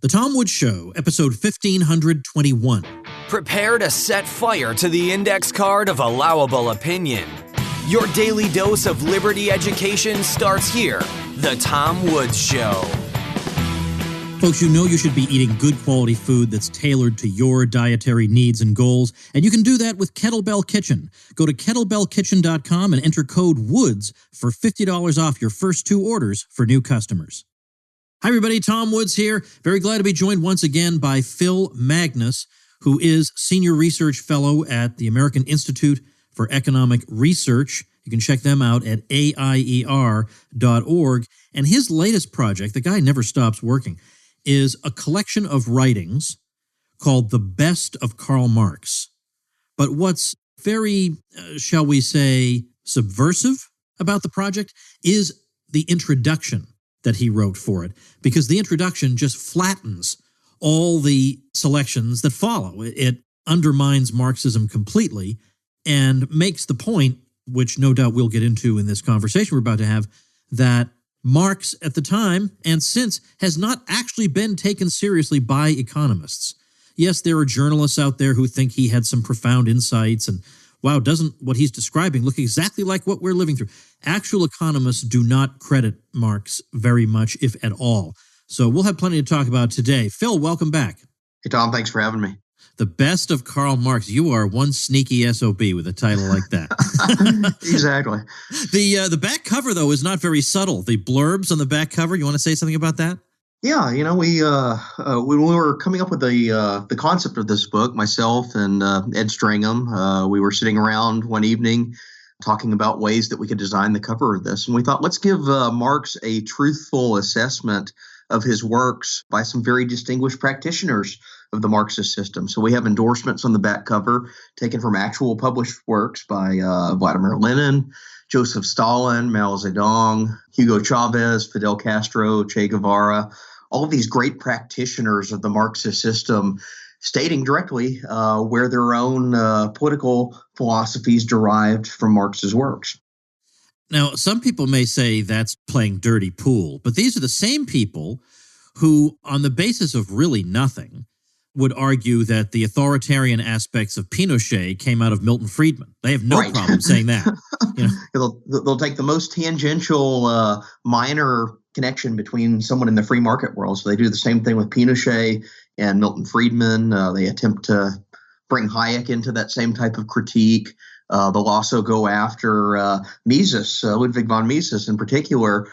The Tom Woods Show, episode 1521. Prepare to set fire to the index card of allowable opinion. Your daily dose of liberty education starts here. The Tom Woods Show. Folks, you know you should be eating good quality food that's tailored to your dietary needs and goals, and you can do that with Kettlebell Kitchen. Go to kettlebellkitchen.com and enter code WOODS for $50 off your first 2 orders for new customers. Hi, everybody. Tom Woods here. Very glad to be joined once again by Phil Magnus, who is Senior Research Fellow at the American Institute for Economic Research. You can check them out at AIER.org. And his latest project, the guy never stops working, is a collection of writings called The Best of Karl Marx. But what's very, shall we say, subversive about the project is the introduction that he wrote for it, because the introduction just flattens all the selections that follow. It undermines Marxism completely and makes the point, which no doubt we'll get into in this conversation we're about to have, that Marx at the time and since has not actually been taken seriously by economists. Yes, there are journalists out there who think he had some profound insights and, wow, doesn't what he's describing look exactly like what we're living through? Actual economists do not credit Marx very much, if at all. So we'll have plenty to talk about today. Phil, welcome back. Hey, Tom, thanks for having me. The Best of Karl Marx. You are one sneaky SOB with a title like that. Exactly. The back cover, though, is not very subtle. The blurbs on the back cover, you want to say something about that? Yeah, you know, when we were coming up with the concept of this book, myself and Ed Stringham, we were sitting around one evening talking about ways that we could design the cover of this. And we thought, let's give Marx a truthful assessment of his works by some very distinguished practitioners of the Marxist system. So we have endorsements on the back cover taken from actual published works by Vladimir Lenin, Joseph Stalin, Mao Zedong, Hugo Chavez, Fidel Castro, Che Guevara, all of these great practitioners of the Marxist system stating directly where their own political philosophies derived from Marx's works. Now, some people may say that's playing dirty pool, but these are the same people who, on the basis of really nothing, would argue that the authoritarian aspects of Pinochet came out of Milton Friedman. They have no problem saying that. You know? They'll take the most tangential, minor connection between someone in the free market world. So they do the same thing with Pinochet and Milton Friedman. They attempt to bring Hayek into that same type of critique. They'll also go after Mises, Ludwig von Mises in particular,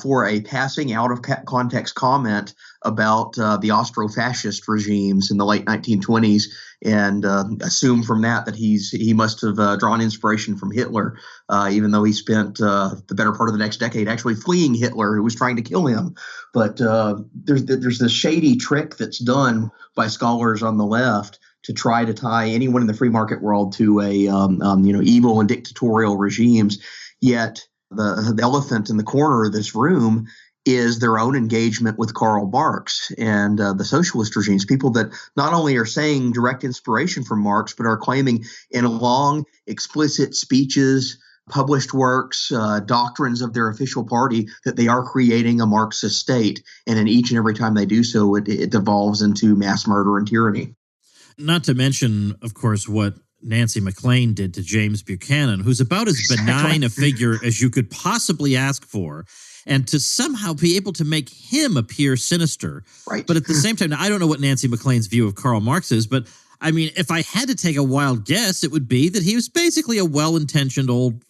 for a passing out of context comment about the Austro-fascist regimes in the late 1920s, and assume from that he must have drawn inspiration from Hitler, even though he spent the better part of the next decade actually fleeing Hitler, who was trying to kill him. But there's this shady trick that's done by scholars on the left to try to tie anyone in the free market world to evil and dictatorial regimes. Yet the elephant in the corner of this room is their own engagement with Karl Marx and the socialist regimes, people that not only are saying direct inspiration from Marx, but are claiming in long, explicit speeches, published works, doctrines of their official party, that they are creating a Marxist state. And in each and every time they do so, it devolves into mass murder and tyranny. Not to mention, of course, what Nancy MacLean did to James Buchanan, who's about as benign a figure as you could possibly ask for, and to somehow be able to make him appear sinister. Right. But at the same time, now, I don't know what Nancy MacLean's view of Karl Marx is, but I mean, if I had to take a wild guess, it would be that he was basically a well-intentioned old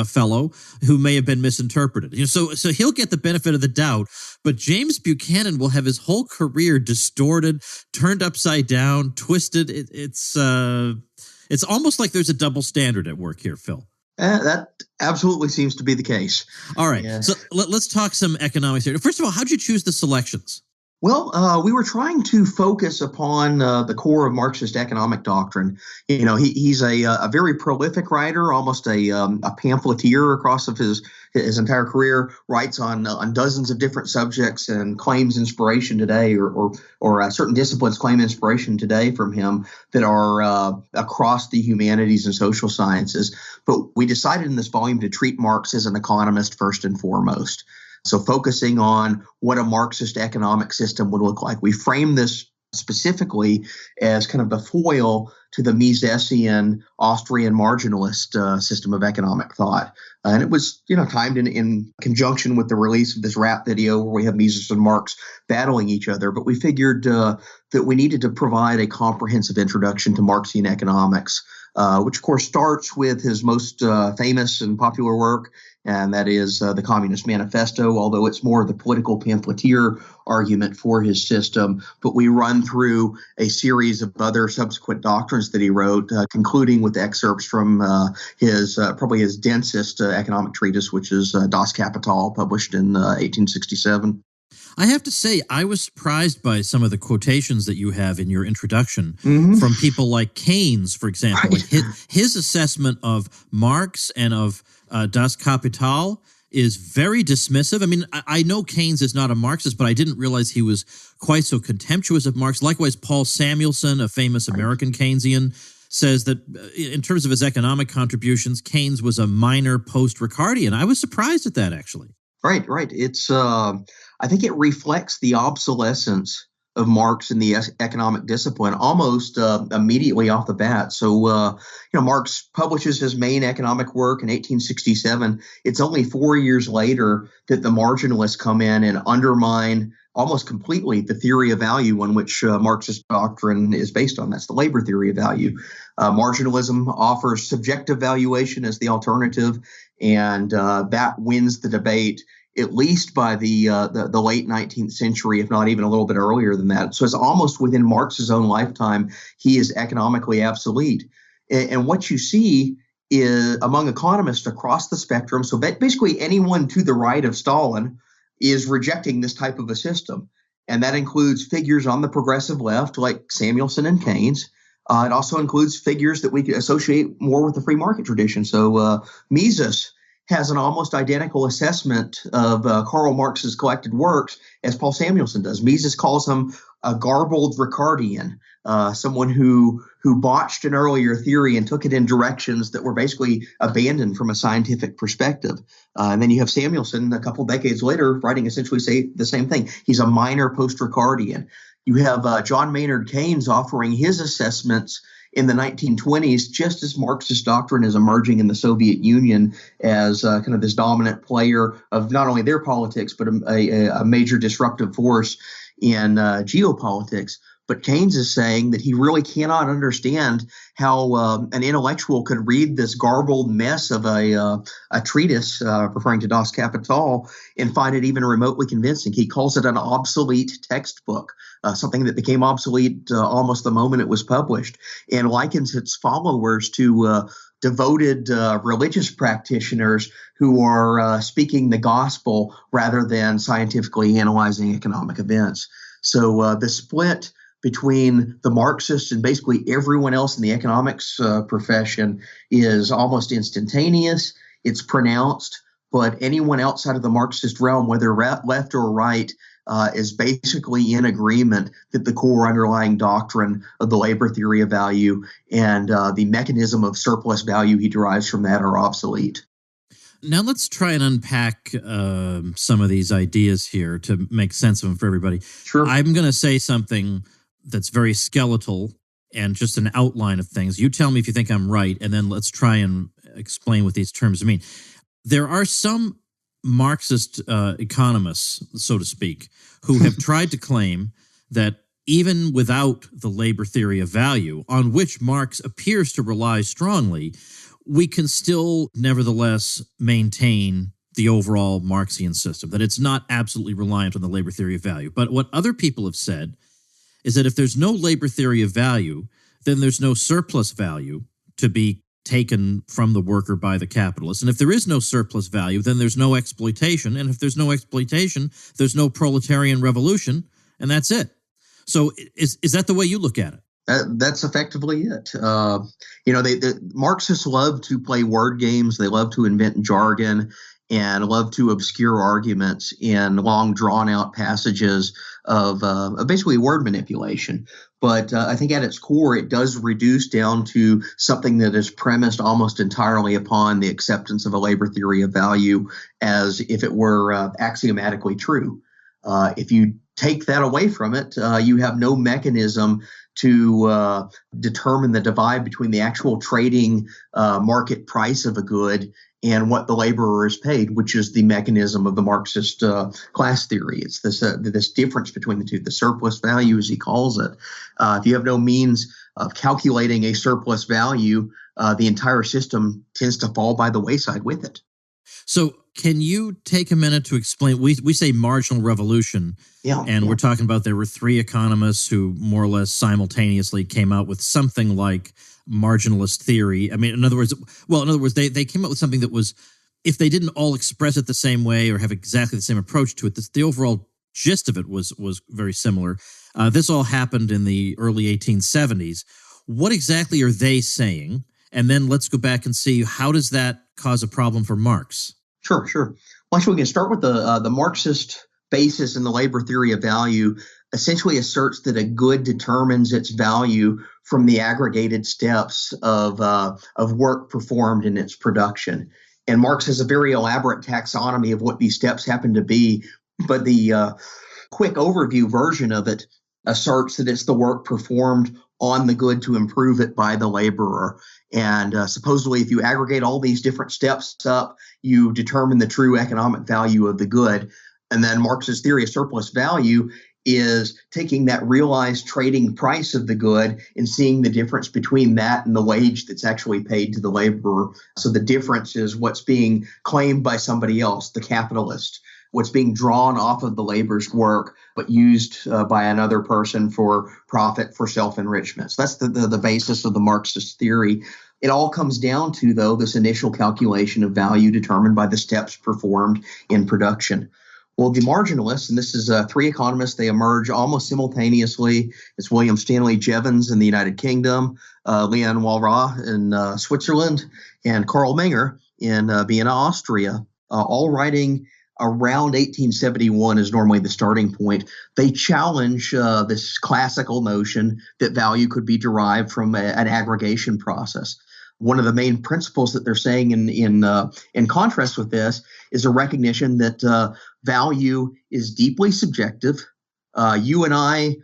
fellow who may have been misinterpreted. You know, so he'll get the benefit of the doubt, but James Buchanan will have his whole career distorted, turned upside down, twisted. It's almost like there's a double standard at work here, Phil. That absolutely seems to be the case. All right, yeah. So let's talk some economics here. First of all, how'd you choose the selections? Well, we were trying to focus upon the core of Marxist economic doctrine. You know, he's a very prolific writer, almost a pamphleteer across of his entire career. Writes on dozens of different subjects and claims inspiration today, or certain disciplines claim inspiration today from him that are across the humanities and social sciences. But we decided in this volume to treat Marx as an economist first and foremost. So focusing on what a Marxist economic system would look like. We frame this specifically as kind of the foil to the Misesian Austrian marginalist system of economic thought. And it was, timed in conjunction with the release of this rap video where we have Mises and Marx battling each other. But we figured that we needed to provide a comprehensive introduction to Marxian economics, which of course starts with his most famous and popular work, and that is the Communist Manifesto, although it's more of the political pamphleteer argument for his system. But we run through a series of other subsequent doctrines that he wrote, concluding with excerpts from his probably his densest economic treatise, which is Das Kapital, published in 1867. I have to say, I was surprised by some of the quotations that you have in your introduction from people like Keynes, for example. Right. Like his assessment of Marx and of Das Kapital is very dismissive. I mean, I know Keynes is not a Marxist, but I didn't realize he was quite so contemptuous of Marx. Likewise, Paul Samuelson, a famous American Keynesian, says that in terms of his economic contributions, Keynes was a minor post-Ricardian. I was surprised at that, actually. Right. It's I think it reflects the obsolescence of Marx in the economic discipline almost immediately off the bat. So, Marx publishes his main economic work in 1867. It's only 4 years later that the marginalists come in and undermine almost completely the theory of value on which Marxist doctrine is based on. That's the labor theory of value. Marginalism offers subjective valuation as the alternative, and that wins the debate at least by the late 19th century, if not even a little bit earlier than that. So it's almost within Marx's own lifetime, he is economically obsolete. And what you see is among economists across the spectrum, so basically anyone to the right of Stalin is rejecting this type of a system. And that includes figures on the progressive left like Samuelson and Keynes. It also includes figures that we could associate more with the free market tradition. So Mises has an almost identical assessment of Karl Marx's collected works as Paul Samuelson does. Mises calls him a garbled Ricardian, someone who botched an earlier theory and took it in directions that were basically abandoned from a scientific perspective. And then you have Samuelson a couple decades later writing essentially the same thing. He's a minor post-Ricardian. You have John Maynard Keynes offering his assessments in the 1920s, just as Marxist doctrine is emerging in the Soviet Union as kind of this dominant player of not only their politics, but a major disruptive force in geopolitics. But Keynes is saying that he really cannot understand how an intellectual could read this garbled mess of a treatise, referring to Das Kapital, and find it even remotely convincing. He calls it an obsolete textbook, something that became obsolete almost the moment it was published, and likens its followers to devoted religious practitioners who are speaking the gospel rather than scientifically analyzing economic events. So the split between the Marxists and basically everyone else in the economics profession is almost instantaneous. It's pronounced, but anyone outside of the Marxist realm, whether left or right, is basically in agreement that the core underlying doctrine of the labor theory of value and the mechanism of surplus value he derives from that are obsolete. Now let's try and unpack some of these ideas here to make sense of them for everybody. Sure. I'm going to say something that's very skeletal and just an outline of things. You tell me if you think I'm right, and then let's try and explain what these terms mean. There are some Marxist economists, so to speak, who have tried to claim that even without the labor theory of value, on which Marx appears to rely strongly, we can still nevertheless maintain the overall Marxian system, that it's not absolutely reliant on the labor theory of value. But what other people have said is that if there's no labor theory of value, then there's no surplus value to be taken from the worker by the capitalist. And if there is no surplus value, then there's no exploitation. And if there's no exploitation, there's no proletarian revolution, and that's it. So is that the way you look at it? That's effectively it. The Marxists love to play word games. They love to invent jargon and love to obscure arguments in long, drawn-out passages of basically word manipulation. But I think at its core, it does reduce down to something that is premised almost entirely upon the acceptance of a labor theory of value as if it were axiomatically true. If you take that away from it, you have no mechanism to determine the divide between the actual trading market price of a good and what the laborer is paid, which is the mechanism of the Marxist class theory. It's this difference between the two, the surplus value, as he calls it. If you have no means of calculating a surplus value, the entire system tends to fall by the wayside with it. So can you take a minute to explain, we say marginal revolution, we're talking about there were three economists who more or less simultaneously came out with something like marginalist theory. I mean, in other words, they came up with something that was, if they didn't all express it the same way or have exactly the same approach to it, the overall gist of it was very similar. This all happened in the early 1870s. What exactly are they saying? And then let's go back and see, how does that cause a problem for Marx? Sure. Well, actually, we can start with the Marxist basis in the labor theory of value. Essentially asserts that a good determines its value from the aggregated steps of work performed in its production. And Marx has a very elaborate taxonomy of what these steps happen to be, but the quick overview version of it asserts that it's the work performed on the good to improve it by the laborer. And supposedly, if you aggregate all these different steps up, you determine the true economic value of the good. And then Marx's theory of surplus value is taking that realized trading price of the good and seeing the difference between that and the wage that's actually paid to the laborer. So the difference is what's being claimed by somebody else, the capitalist, what's being drawn off of the labor's work, but used by another person for profit, for self-enrichment. So that's the basis of the Marxist theory. It all comes down to, though, this initial calculation of value determined by the steps performed in production. Well, the marginalists, and this is three economists, they emerge almost simultaneously. It's William Stanley Jevons in the United Kingdom, Leon Walras in Switzerland, and Karl Menger in Vienna, Austria, all writing around 1871 is normally the starting point. They challenge this classical notion that value could be derived from an aggregation process. One of the main principles that they're saying in contrast with this is a recognition that value is deeply subjective. You and I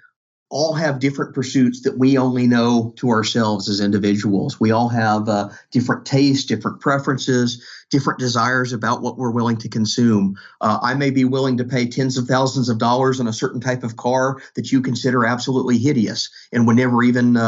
all have different pursuits that we only know to ourselves as individuals. We all have different tastes, different preferences, different desires about what we're willing to consume. I may be willing to pay tens of thousands of dollars on a certain type of car that you consider absolutely hideous and would never even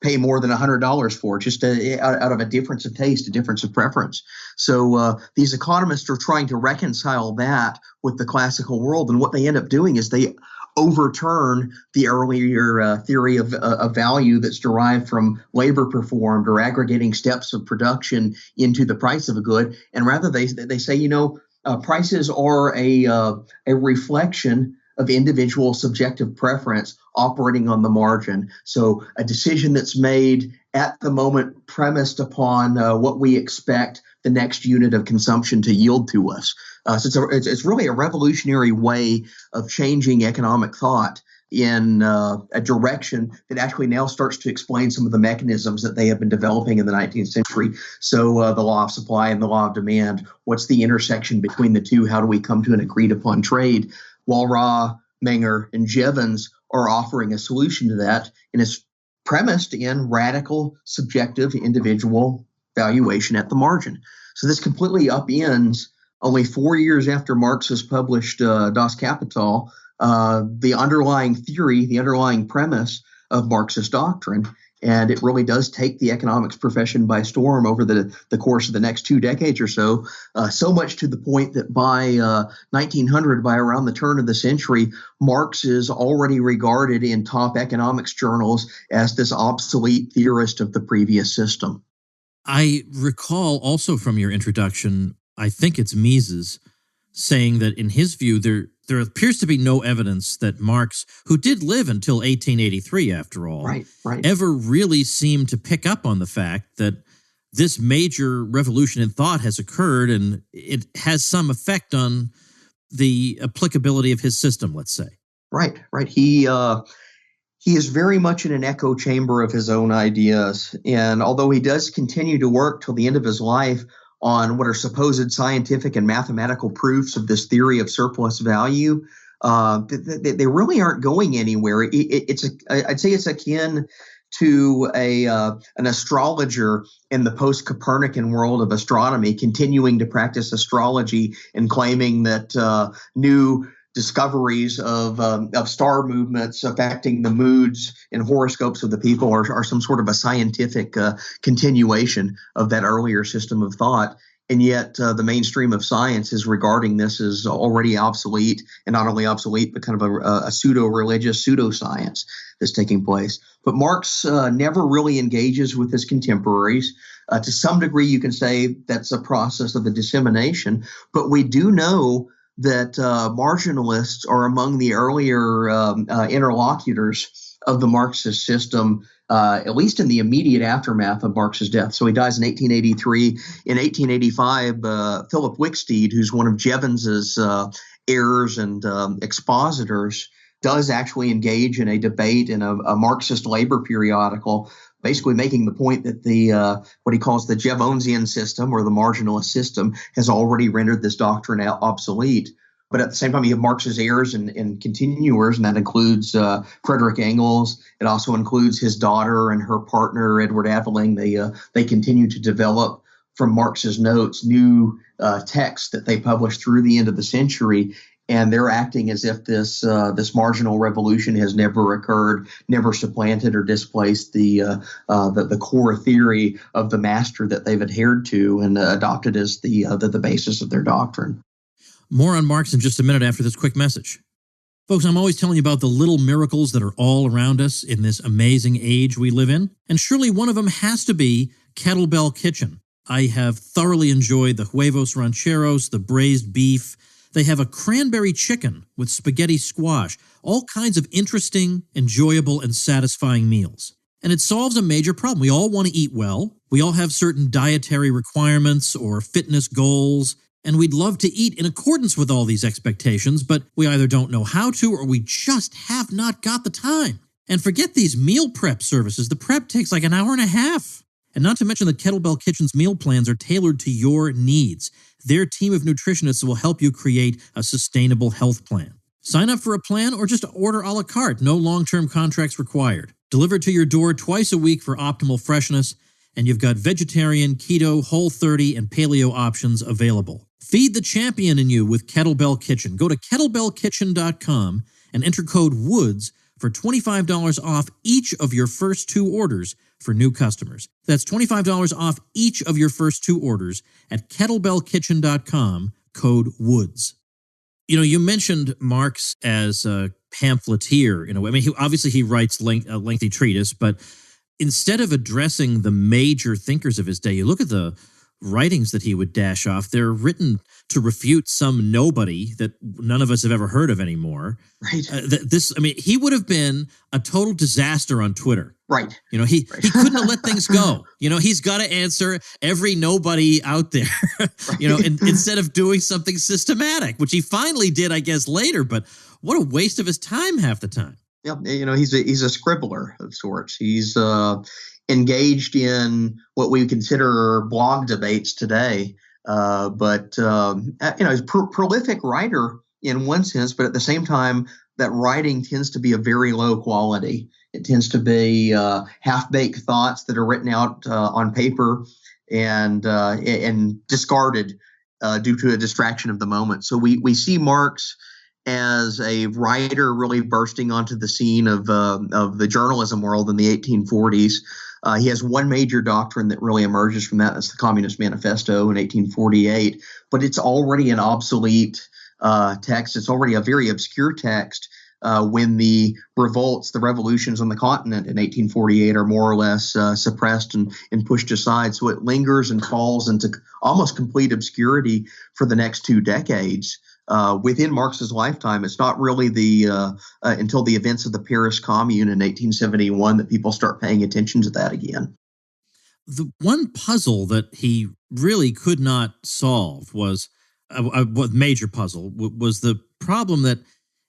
pay more than $100 for, just out of a difference of taste, a difference of preference. So these economists are trying to reconcile that with the classical world. And what they end up doing is they overturn the earlier theory of value that's derived from labor performed or aggregating steps of production into the price of a good. And rather they say, prices are a reflection of individual subjective preference operating on the margin. So a decision that's made at the moment premised upon what we expect the next unit of consumption to yield to us. So it's really a revolutionary way of changing economic thought in a direction that actually now starts to explain some of the mechanisms that they have been developing in the 19th century. So the law of supply and the law of demand, what's the intersection between the two? How do we come to an agreed upon trade? Walras, Menger, and Jevons are offering a solution to that, and it's premised in radical subjective individual valuation at the margin. So this completely upends, only 4 years after Marx has published Das Kapital, the underlying theory, the underlying premise of Marxist doctrine. And it really does take the economics profession by storm over the course of the next 2 decades or so, so much to the point that by 1900, by around the turn of the century, Marx is already regarded in top economics journals as this obsolete theorist of the previous system. I recall also from your introduction, I think it's Mises, saying that in his view, there appears to be no evidence that Marx, who did live until 1883 after all, right. ever really seemed to pick up on the fact that this major revolution in thought has occurred and it has some effect on the applicability of his system, let's say. Right, right. He is very much in an echo chamber of his own ideas. And although he does continue to work till the end of his life on what are supposed scientific and mathematical proofs of this theory of surplus value, they really aren't going anywhere. I'd say it's akin to an astrologer in the post-Copernican world of astronomy, continuing to practice astrology and claiming that new discoveries of star movements affecting the moods and horoscopes of the people are some sort of a scientific continuation of that earlier system of thought. And yet the mainstream of science is regarding this as already obsolete, and not only obsolete, but kind of a pseudo-religious pseudoscience that's taking place. But Marx never really engages with his contemporaries. To some degree, you can say that's a process of the dissemination, but we do know that marginalists are among the earlier interlocutors of the Marxist system, at least in the immediate aftermath of Marx's death. So he dies in 1883. In 1885, Philip Wicksteed, who's one of Jevons's heirs and expositors, does actually engage in a debate in a Marxist labor periodical, basically making the point that the what he calls the Jevonsian system, or the marginalist system, has already rendered this doctrine obsolete. But at the same time, you have Marx's heirs and continuers, and that includes Frederick Engels. It also includes his daughter and her partner, Edward Aveling. They continue to develop from Marx's notes new texts that they published through the end of the century. And they're acting as if this marginal revolution has never occurred, never supplanted or displaced the core theory of the master that they've adhered to and adopted as the basis of their doctrine. More on Marx in just a minute after this quick message. Folks, I'm always telling you about the little miracles that are all around us in this amazing age we live in, and surely one of them has to be Kettlebell Kitchen. I have thoroughly enjoyed the huevos rancheros, the braised beef. They have a cranberry chicken with spaghetti squash, all kinds of interesting, enjoyable, and satisfying meals. And it solves a major problem. We all want to eat well. We all have certain dietary requirements or fitness goals, and we'd love to eat in accordance with all these expectations, but we either don't know how to or we just have not got the time. And forget these meal prep services. The prep takes like an hour and a half. And not to mention that Kettlebell Kitchen's meal plans are tailored to your needs. Their team of nutritionists will help you create a sustainable health plan. Sign up for a plan or just order a la carte. No long-term contracts required. Delivered to your door twice a week for optimal freshness, and you've got vegetarian, keto, Whole30, and paleo options available. Feed the champion in you with Kettlebell Kitchen. Go to kettlebellkitchen.com and enter code WOODS for $25 off each of your first two orders for new customers. That's $25 off each of your first two orders at kettlebellkitchen.com, code WOODS. You know, you mentioned Marx as a pamphleteer in a way. I mean, he writes a lengthy treatise, but instead of addressing the major thinkers of his day, you look at the writings that he would dash off. They're written to refute some nobody that none of us have ever heard of anymore. Right. He would have been a total disaster on Twitter. Right. You know, he couldn't have let things go. You know, he's got to answer every nobody out there, right. You know, instead of doing something systematic, which he finally did, I guess, later. But what a waste of his time half the time. Yeah, you know, he's a scribbler of sorts. He's engaged in what we consider blog debates today. But he's a prolific writer in one sense, but at the same time, that writing tends to be of very low quality. It tends to be half-baked thoughts that are written out on paper and discarded due to a distraction of the moment. So we see Marx as a writer really bursting onto the scene of the journalism world in the 1840s. He has one major doctrine that really emerges from that. That's the Communist Manifesto in 1848. But it's already an obsolete text. It's already a very obscure text when the revolts, the revolutions on the continent in 1848 are more or less suppressed and pushed aside. So it lingers and falls into almost complete obscurity for the next 2 decades. Within Marx's lifetime, it's not really until the events of the Paris Commune in 1871 that people start paying attention to that again. The one puzzle that he really could not solve was a major puzzle was the problem that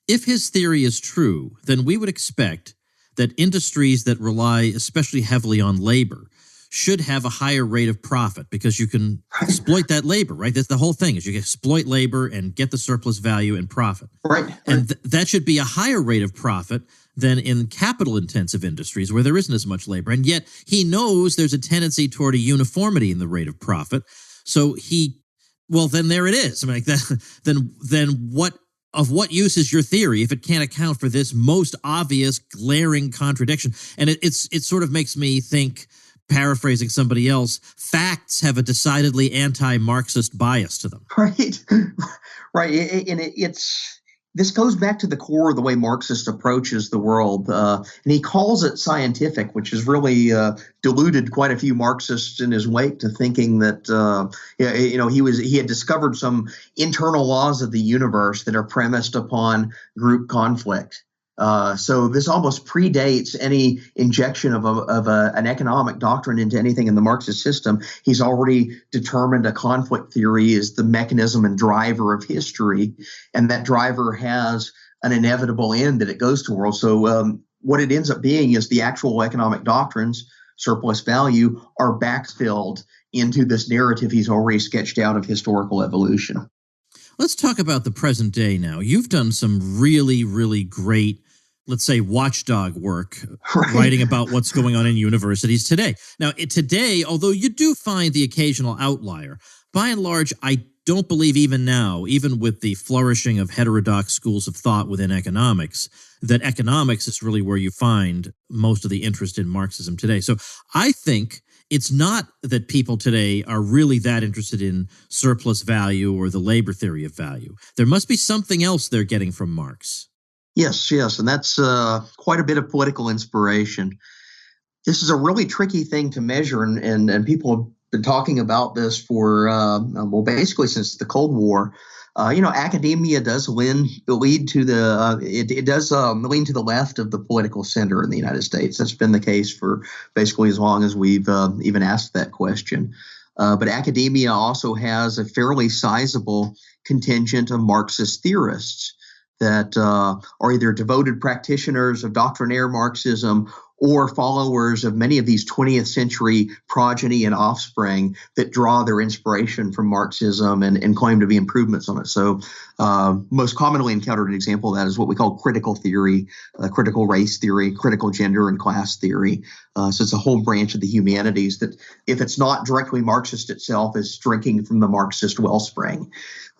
If his theory is true, then we would expect that industries that rely especially heavily on labor should have a higher rate of profit because you can exploit that labor, right? That's the whole thing, is you can exploit labor and get the surplus value and profit. Right. And that should be a higher rate of profit than in capital-intensive industries where there isn't as much labor. And yet he knows there's a tendency toward a uniformity in the rate of profit. So then there it is. I mean, then what use is your theory if it can't account for this most obvious, glaring contradiction? And it sort of makes me think, paraphrasing somebody else, facts have a decidedly anti-Marxist bias to them. Right. And this goes back to the core of the way Marxist approaches the world. And he calls it scientific, which has really deluded quite a few Marxists in his wake to thinking that, he had discovered some internal laws of the universe that are premised upon group conflict. So this almost predates any injection of an economic doctrine into anything in the Marxist system. He's already determined a conflict theory is the mechanism and driver of history, and that driver has an inevitable end that it goes toward. So what it ends up being is the actual economic doctrines, surplus value, are backfilled into this narrative he's already sketched out of historical evolution. Let's talk about the present day now. You've done some really, really great, let's say, watchdog work, writing about what's going on in universities today. Now, today, although you do find the occasional outlier, by and large, I don't believe even now, even with the flourishing of heterodox schools of thought within economics, that economics is really where you find most of the interest in Marxism today. So I think it's not that people today are really that interested in surplus value or the labor theory of value. There must be something else they're getting from Marx. Yes, and that's quite a bit of political inspiration. This is a really tricky thing to measure, and people have been talking about this for, basically since the Cold War. Academia does lead to the lean to the left of the political center in the United States. That's been the case for basically as long as we've even asked that question. But academia also has a fairly sizable contingent of Marxist theorists that are either devoted practitioners of doctrinaire Marxism or followers of many of these 20th century progeny and offspring that draw their inspiration from Marxism and claim to be improvements on it. So most commonly encountered example of that is what we call critical theory, critical race theory, critical gender and class theory. So it's a whole branch of the humanities that, if it's not directly Marxist itself, is drinking from the Marxist wellspring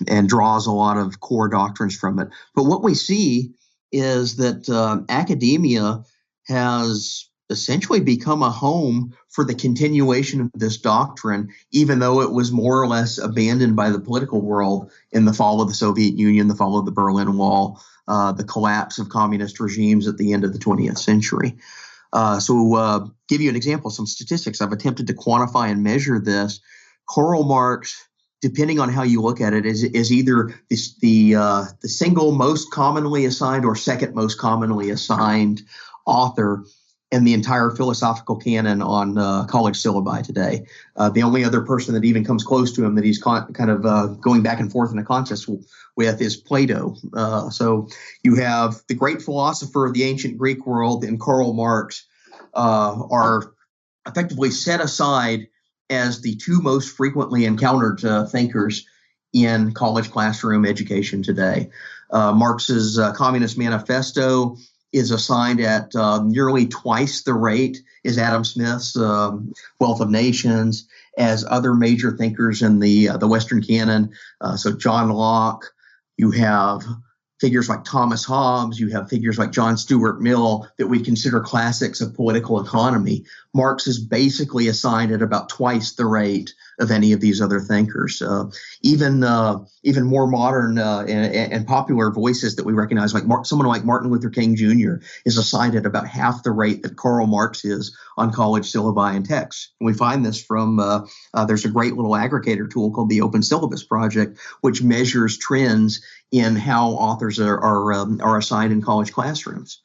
and draws a lot of core doctrines from it. But what we see is that academia has essentially become a home for the continuation of this doctrine, even though it was more or less abandoned by the political world in the fall of the Soviet Union, the fall of the Berlin Wall, the collapse of communist regimes at the end of the 20th century. So give you an example, some statistics. I've attempted to quantify and measure this. Karl Marx, depending on how you look at it, is either the single most commonly assigned or second most commonly assigned author in the entire philosophical canon on college syllabi today. The only other person that even comes close to him that he's kind of going back and forth in a contest with is Plato. So you have the great philosopher of the ancient Greek world and Karl Marx are effectively set aside as the two most frequently encountered thinkers in college classroom education today. Marx's Communist Manifesto is assigned at nearly twice the rate as Adam Smith's Wealth of Nations, as other major thinkers in the Western canon. So John Locke, you have figures like Thomas Hobbes, you have figures like John Stuart Mill that we consider classics of political economy. Marx is basically assigned at about twice the rate of any of these other thinkers. Even more modern and popular voices that we recognize, like someone like Martin Luther King Jr. is assigned at about half the rate that Karl Marx is on college syllabi and texts. And we find this from there's a great little aggregator tool called the Open Syllabus Project, which measures trends in how authors are assigned in college classrooms.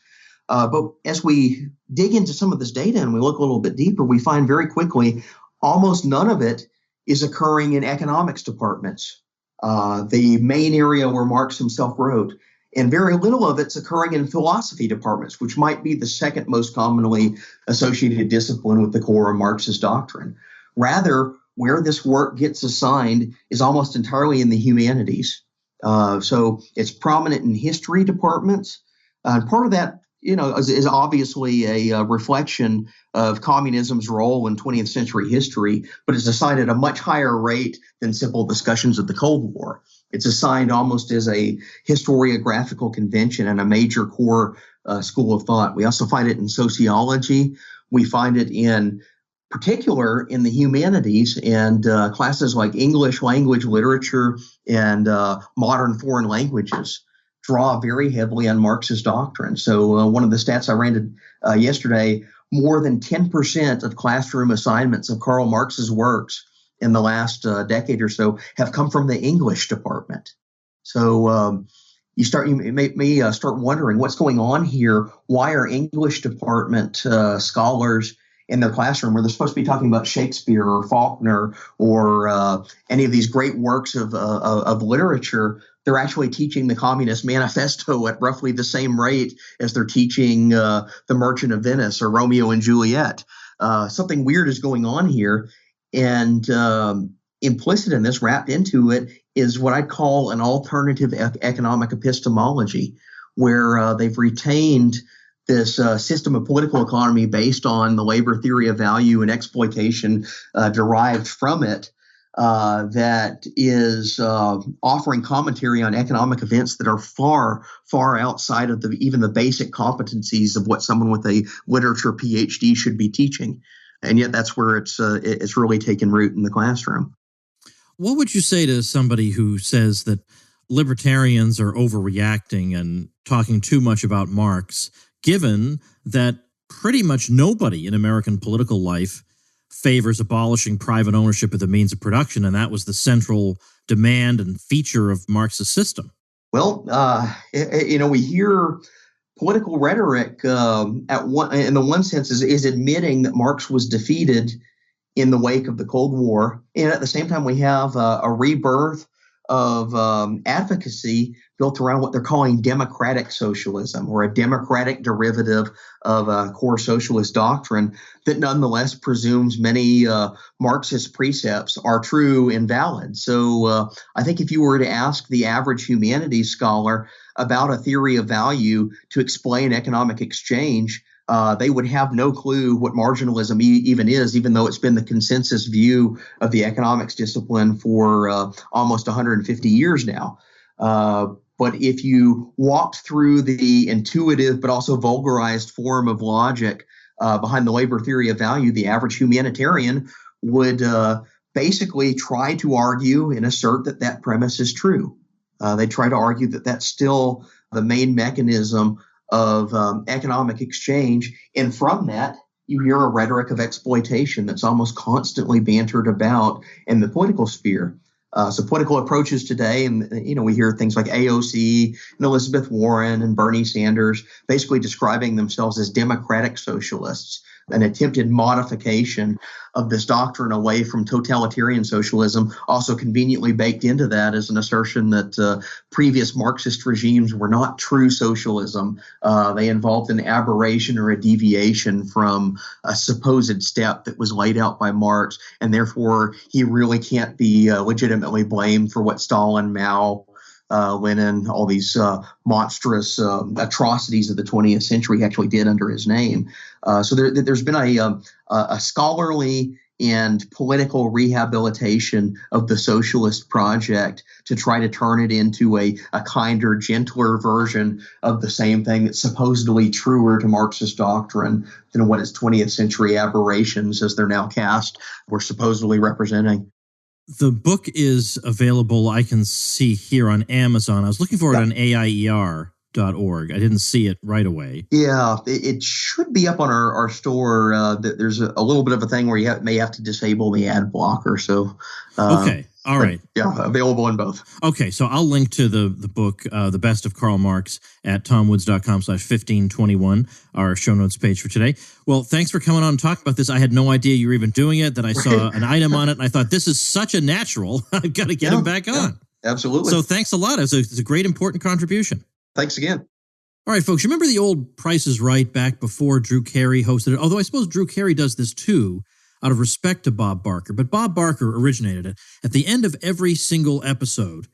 But as we dig into some of this data and we look a little bit deeper, we find very quickly almost none of it is occurring in economics departments. The main area where Marx himself wrote, And very little of it's occurring in philosophy departments, which might be the second most commonly associated discipline with the core of Marxist doctrine. Rather, where this work gets assigned is almost entirely in the humanities. So it's prominent in history departments. Part of that, is obviously a reflection of communism's role in 20th century history, but it's assigned at a much higher rate than simple discussions of the Cold War. It's assigned almost as a historiographical convention and a major core school of thought. We also find it in sociology. We find it in particular in the humanities and classes like English language, literature, and modern foreign languages draw very heavily on Marxist doctrine. So one of the stats I ran yesterday, more than 10% of classroom assignments of Karl Marx's works in the last decade or so have come from the English department. So you may start wondering what's going on here. Why are English department scholars in their classroom, where they're supposed to be talking about Shakespeare or Faulkner or any of these great works of literature, they're actually teaching the Communist Manifesto at roughly the same rate as they're teaching The Merchant of Venice or Romeo and Juliet. Something weird is going on here. And implicit in this, wrapped into it, is what I call an alternative economic epistemology, where they've retained this system of political economy based on the labor theory of value and exploitation derived from it, that is offering commentary on economic events that are far, far outside of even the basic competencies of what someone with a literature PhD should be teaching. And yet that's where it's really taken root in the classroom. What would you say to somebody who says that libertarians are overreacting and talking too much about Marx, given that pretty much nobody in American political life favors abolishing private ownership of the means of production, and that was the central demand and feature of Marx's system? Well, we hear political rhetoric in the one sense is admitting that Marx was defeated in the wake of the Cold War, and at the same time we have a rebirth of advocacy built around what they're calling democratic socialism, or a democratic derivative of core socialist doctrine that nonetheless presumes many Marxist precepts are true and valid. So I think if you were to ask the average humanities scholar about a theory of value to explain economic exchange, they would have no clue what marginalism even is, even though it's been the consensus view of the economics discipline for almost 150 years now. But if you walked through the intuitive but also vulgarized form of logic behind the labor theory of value, the average humanitarian would basically try to argue and assert that that premise is true. They try to argue that that's still the main mechanism of economic exchange. And from that, you hear a rhetoric of exploitation that's almost constantly bantered about in the political sphere. So political approaches today, and we hear things like AOC and Elizabeth Warren and Bernie Sanders basically describing themselves as democratic socialists, an attempted modification of this doctrine away from totalitarian socialism. Also conveniently baked into that is an assertion that previous Marxist regimes were not true socialism. They involved an aberration or a deviation from a supposed step that was laid out by Marx, and therefore he really can't be legitimately blamed for what Stalin, Mao, Lenin, all these monstrous atrocities of the 20th century actually did under his name. So there's been a scholarly and political rehabilitation of the socialist project to try to turn it into a kinder, gentler version of the same thing that's supposedly truer to Marxist doctrine than what its 20th century aberrations, as they're now cast, were supposedly representing. The book is available, I can see here on Amazon. I was looking for it on AIER.org. I didn't see it right away. Yeah, it should be up on our store. There's a little bit of a thing where you may have to disable the ad blocker. So, okay. All right. Yeah, available in both. Okay, so I'll link to the book, The Best of Karl Marx, at tomwoods.com/1521, our show notes page for today. Well, thanks for coming on and talking about this. I had no idea you were even doing it. Then I saw an item on it, and I thought, this is such a natural. I've got to get him back on. Absolutely. So thanks a lot. It's a great, important contribution. Thanks again. All right, folks, you remember the old Price is Right back before Drew Carey hosted it? Although I suppose Drew Carey does this too, out of respect to Bob Barker. But Bob Barker originated it. At the end of every single episode,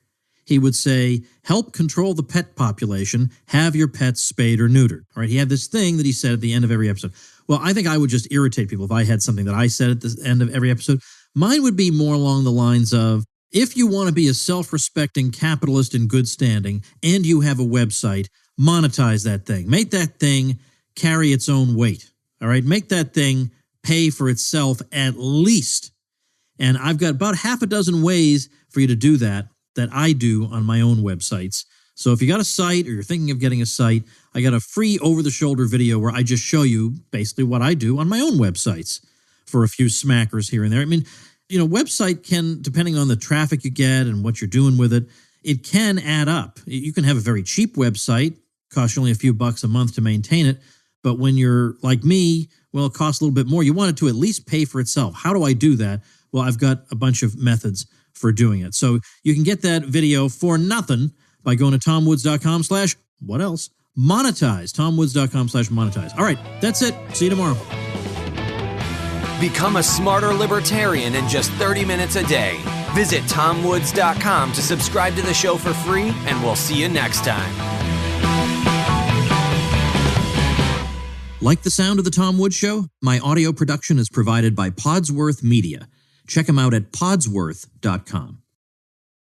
he would say, help control the pet population, have your pets spayed or neutered. All right, he had this thing that he said at the end of every episode. Well, I think I would just irritate people if I had something that I said at the end of every episode. Mine would be more along the lines of, if you want to be a self-respecting capitalist in good standing and you have a website, monetize that thing. Make that thing carry its own weight. All right, make that thing pay for itself at least. And I've got about half a dozen ways for you to do that I do on my own websites. So if you got a site or you're thinking of getting a site, I got a free over-the-shoulder video where I just show you basically what I do on my own websites for a few smackers here and there. I mean, website can, depending on the traffic you get and what you're doing with it, it can add up. You can have a very cheap website, cost you only a few bucks a month to maintain it. But when you're like me, well, it costs a little bit more. You want it to at least pay for itself. How do I do that? Well, I've got a bunch of methods for doing it. So you can get that video for nothing by going to tomwoods.com/what else? Monetize. tomwoods.com/monetize. All right, that's it. See you tomorrow. Become a smarter libertarian in just 30 minutes a day. Visit tomwoods.com to subscribe to the show for free, and we'll see you next time. Like the sound of The Tom Woods Show? My audio production is provided by Podsworth Media. Check them out at podsworth.com.